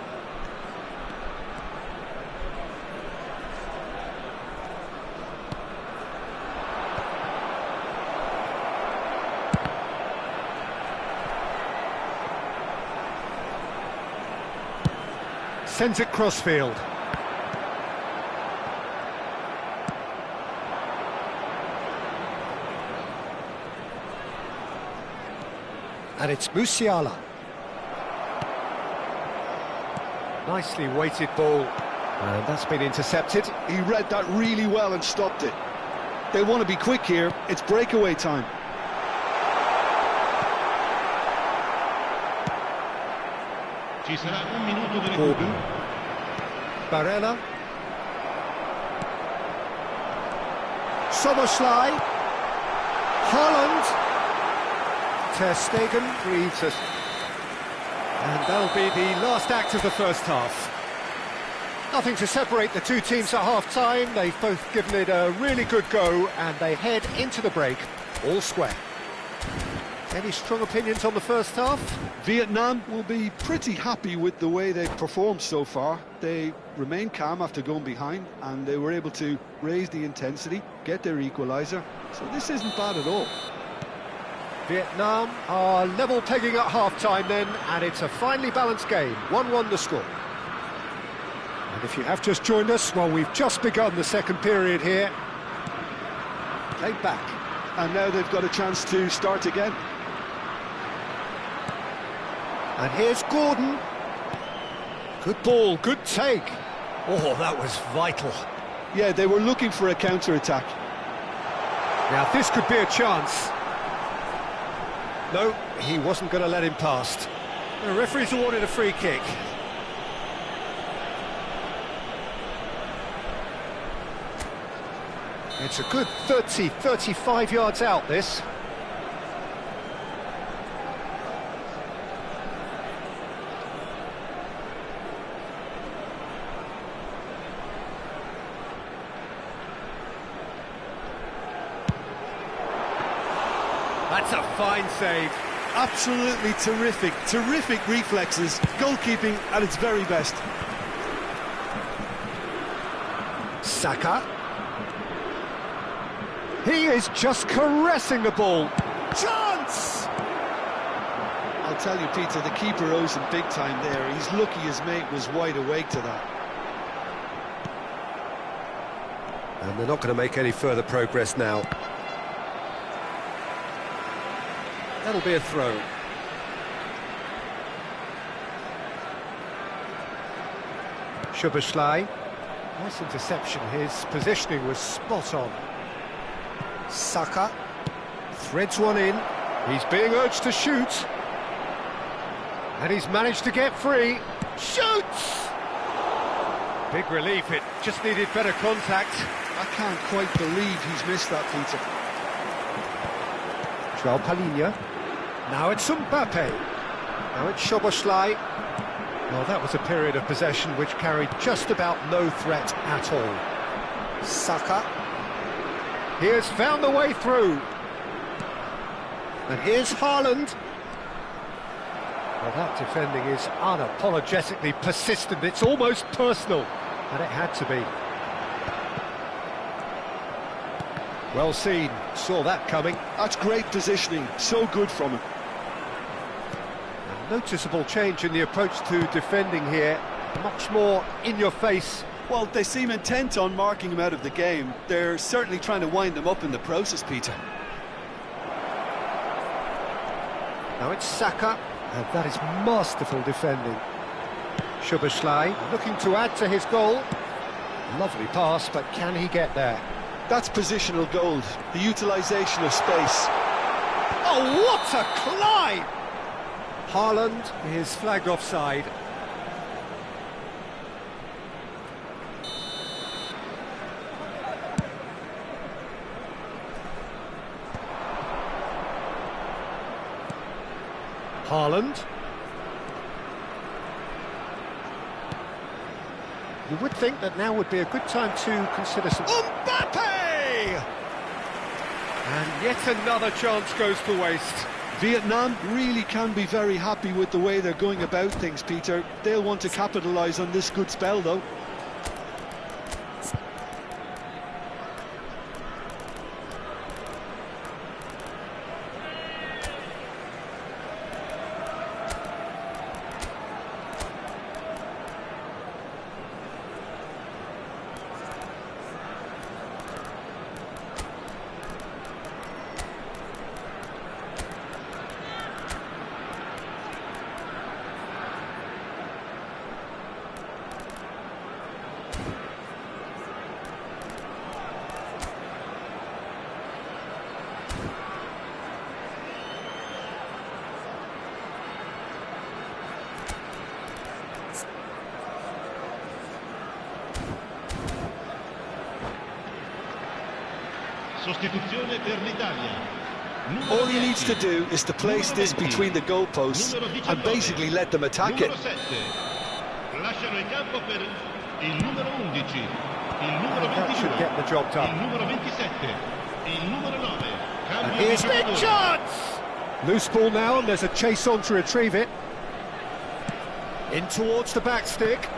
Sends it crossfield. And it's Musiala. Nicely weighted ball. And that's been intercepted. He read that really well and stopped it. They want to be quick here, it's breakaway time. Ci sarà un minuto di Gordon. recupero. Barella. Soboslai. Haaland. Ter Stegen breathes it. And that'll be the last act of the first half. Nothing to separate the two teams at half-time. They've both given it a really good go, and they head into the break all square. Any strong opinions on the first half? Vietnam will be pretty happy with the way they've performed so far. They remained calm after going behind, and they were able to raise the intensity, get their equaliser. So this isn't bad at all. Vietnam are level pegging at half-time then, and it's a finely balanced game. 1-1 the score. And if you have just joined us, well, we've just begun the second period here. Played back. And now they've got a chance to start again. And here's Gordon. Good ball, good take. Oh, that was vital. Yeah, they were looking for a counter-attack. Now this could be a chance. No, he wasn't going to let him past. The referee's awarded a free kick. It's a good 30, 35 yards out, this. That's a fine save. Absolutely terrific, terrific reflexes, goalkeeping at its very best. Saka. He is just caressing the ball. Chance! I'll tell you, Peter, the keeper owes him big time there. He's lucky his mate was wide awake to that. And they're not going to make any further progress now. That'll be a throw. Szoboszlai. Nice interception. His positioning was spot on. Saka threads one in. He's being urged to shoot. And he's managed to get free. Shoots! Big relief, it just needed better contact. I can't quite believe he's missed that, Peter. João Palhinha. Now it's Mbappe. Now it's Szoboszlai. Well, that was a period of possession which carried just about no threat at all. Saka. He has found the way through. And here's Haaland. Well, that defending is unapologetically persistent. It's almost personal. And it had to be. Well seen. Saw that coming. That's great positioning. So good from him. A noticeable change in the approach to defending here. Much more in your face. Well, they seem intent on marking him out of the game. They're certainly trying to wind him up in the process, Peter. Now it's Saka, and that is masterful defending. Szoboszlai looking to add to his goal. Lovely pass, but can he get there? That's positional gold, the utilisation of space. Oh, what a climb! Haaland is flagged offside. Haaland. You would think that now would be a good time to consider some... Mbappe! And yet another chance goes to waste. Vietnam really can be very happy with the way they're going about things, Peter. They'll want to capitalise on this good spell, though. Sostituzione per l'Italia. All he needs to do is to place this between the goalposts and basically let them attack it. Lasciano il campo per il numero 11, il numero That should 22, get the job il done. numero 27, il numero 9. And here's big chance! Loose ball now, and there's a chase on to retrieve it. In towards the back stick.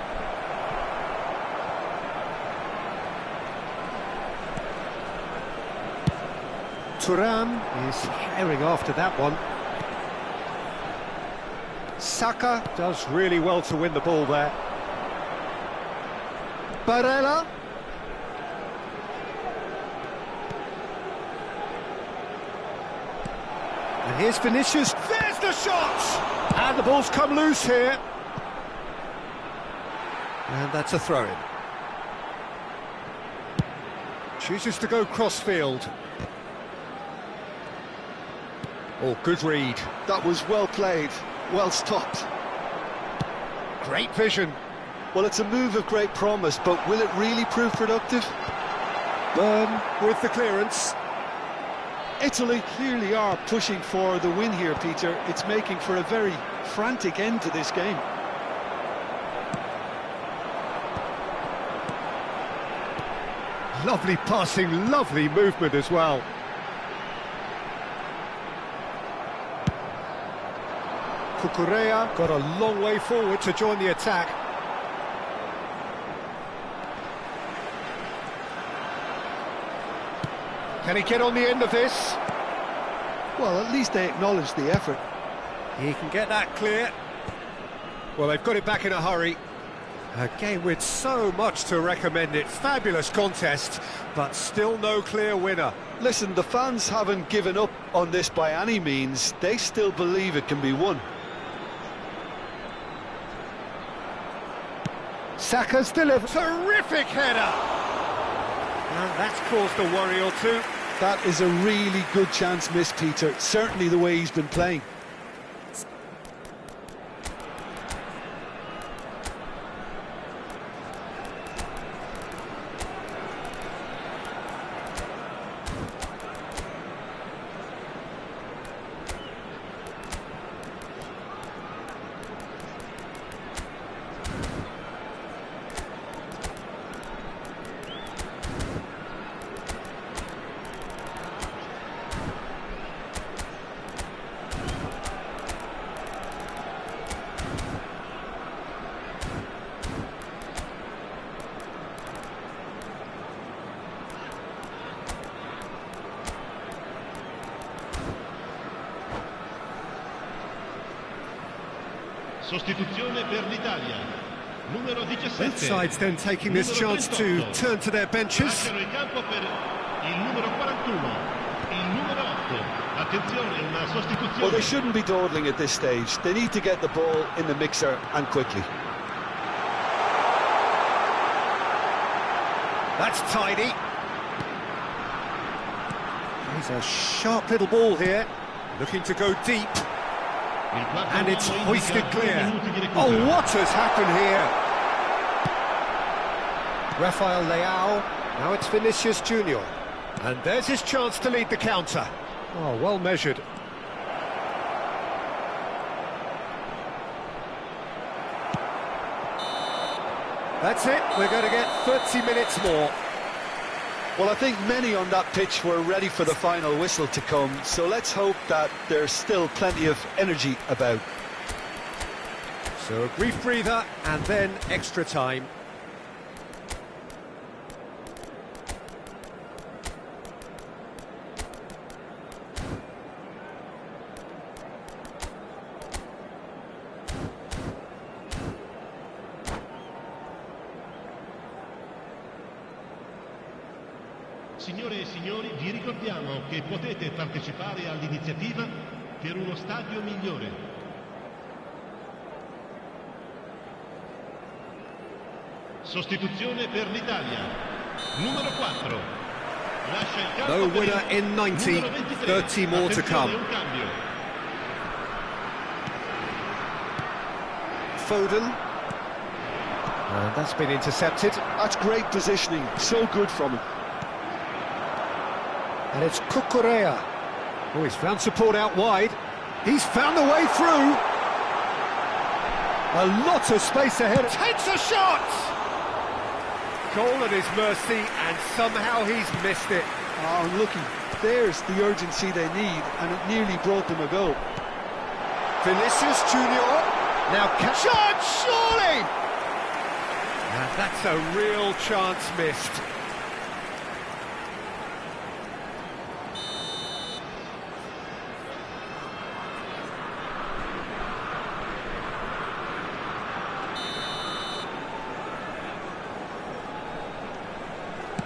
Thuram is herring after that one. Saka does really well to win the ball there. Barella. And here's Vinicius. There's the shot! And the ball's come loose here. And that's a throw-in. Chooses to go cross-field. Oh, good read. That was well played, well stopped. Great vision. Well, it's a move of great promise, but will it really prove productive? Byrne with the clearance. Italy clearly are pushing for the win here, Peter. It's making for a very frantic end to this game. Lovely passing, lovely movement as well. Cucurella got a long way forward to join the attack. Can he get on the end of this? Well, at least they acknowledge the effort. He can get that clear. Well, they've got it back in a hurry. A game with so much to recommend it. Fabulous contest, but still no clear winner. Listen, the fans haven't given up on this by any means. They still believe it can be won. Saka's delivered. Terrific header! And that's caused a worry or two. That is a really good chance missed, Peter. Certainly the way he's been playing. Sostituzione per l'Italia. Numero 17. Both sides then taking this chance to turn to their benches. Lasciano il campo per il numero 41, il numero 8. Attenzione, una sostituzione. Well, they shouldn't be dawdling at this stage. They need to get the ball in the mixer and quickly. That's tidy. He's a sharp little ball here. Looking to go deep. And it's hoisted clear. Oh, what has happened here? Rafael Leao. Now it's Vinicius Junior. And there's his chance to lead the counter. Oh, well measured. That's it. We're going to get 30 minutes more. Well, I think many on that pitch were ready for the final whistle to come, so let's hope that there's still plenty of energy about. So a brief breather and then extra time. Signore e signori, vi ricordiamo che potete partecipare all'iniziativa per uno stadio migliore. Sostituzione per l'Italia. Numero 4. Lascia il campo. No winner in 90, 30 more to come. Un cambio. Foden. And that's been intercepted. That's great positioning, so good from him. And it's Cucurella. Oh, he's found support out wide. He's found a way through. A lot of space ahead. Takes a shot! Goal at his mercy, and somehow he's missed it. Oh, unlucky. There's the urgency they need, and it nearly brought them a goal. Vinicius Junior. Now shot, surely! And that's a real chance missed.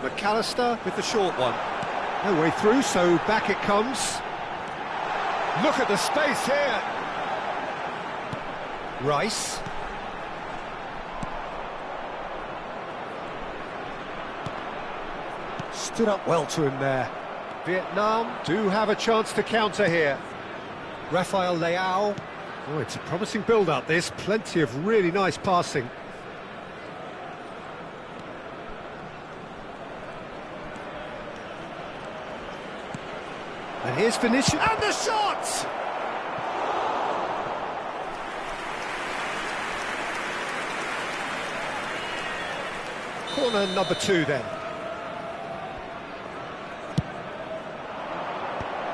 McAllister with the short one. No way through, so back it comes. Look at the space here. Rice. Stood up well to him there. Vietnam do have a chance to counter here. Rafael Leao. Oh, it's a promising build-up, this. Plenty of really nice passing. And here's Vinicius. And the shot! Corner number 2 then.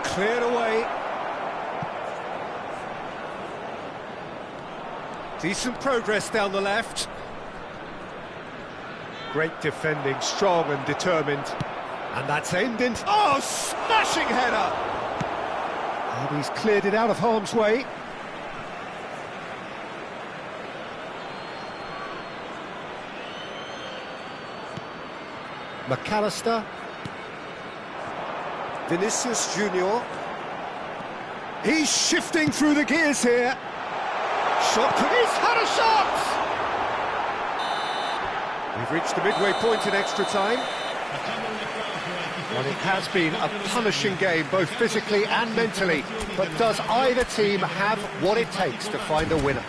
Cleared away. Decent progress down the left. Great defending, strong and determined. And that's aimed in. Oh, smashing header! And he's cleared it out of harm's way. McAllister. Vinicius Junior. He's shifting through the gears here. Shot, he's had a shot! We've reached the midway point in extra time. Well, it has been a punishing game, both physically and mentally. But does either team have what it takes to find a winner?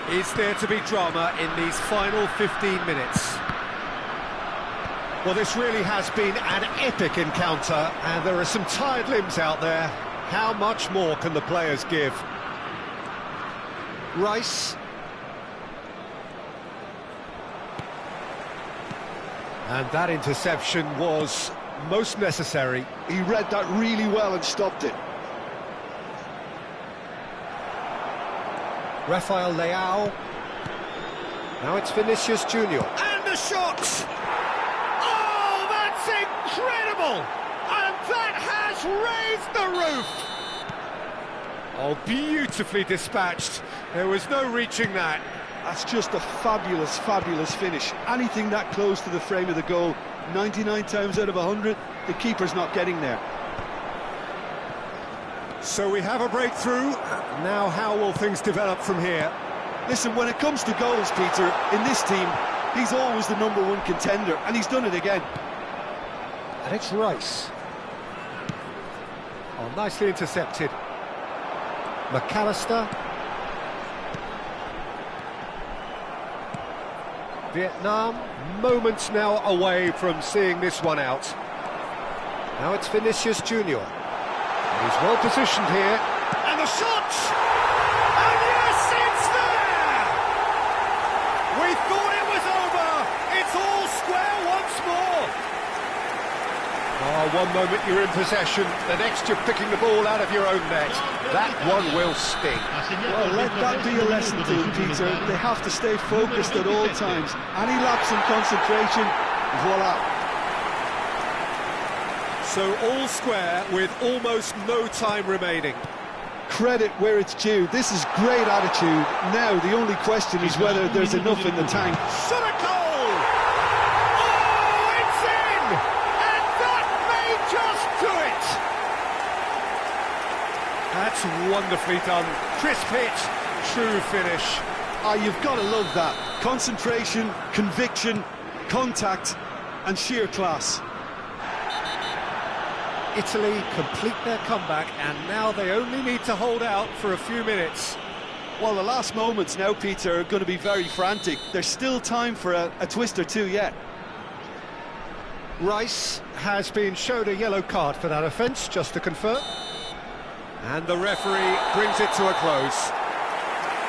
Is there to be drama in these final 15 minutes? Well, this really has been an epic encounter, and there are some tired limbs out there. How much more can the players give? Rice. And that interception was most necessary. He read that really well and stopped it. Rafael Leao. Now it's Vinicius Junior. And the shot! Oh, that's incredible! And that has raised the roof! Oh, beautifully dispatched. There was no reaching that. That's just a fabulous, fabulous finish. Anything that close to the frame of the goal, 99 times out of 100, the keeper's not getting there. So we have a breakthrough. Now how will things develop from here? Listen, when it comes to goals, Peter, in this team, he's always the #1 contender, and he's done it again. And it's Rice. Oh, nicely intercepted. McAllister. Vietnam, moments now away from seeing this one out. Now it's Vinicius Junior. He's well positioned here, and the shot! And yes, it's there! We thought it was over! It's all square once more! Oh, one moment you're in possession, the next you're picking the ball out of your own net. That one will sting. Well, let that be a lesson to them, Peter. They have to stay focused at all times. Any lapse in concentration, voila. So all square with almost no time remaining. Credit where it's due. This is great attitude. Now the only question is whether there's enough in the tank. Shot a goal! Oh, it's in! And that may just do it! That's wonderfully done. Crisp hit, true finish. Ah, you've got to love that. Concentration, conviction, contact, and sheer class. Italy complete their comeback, and now they only need to hold out for a few minutes. Well, the last moments now, Peter, are going to be very frantic. There's still time for a twist or two yet. Rice has been showed a yellow card for that offence, just to confirm. And the referee brings it to a close.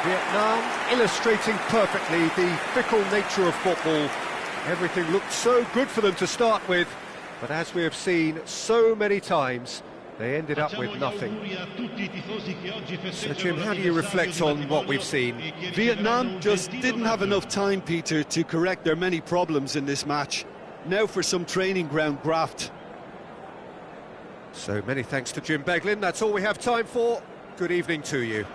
Vietnam illustrating perfectly the fickle nature of football. Everything looked so good for them to start with, but as we have seen so many times, they ended up with nothing. So, Jim, how do you reflect on what we've seen? Vietnam just didn't have enough time, Peter, to correct their many problems in this match. Now for some training ground graft. So many thanks to Jim Beglin. That's all we have time for. Good evening to you.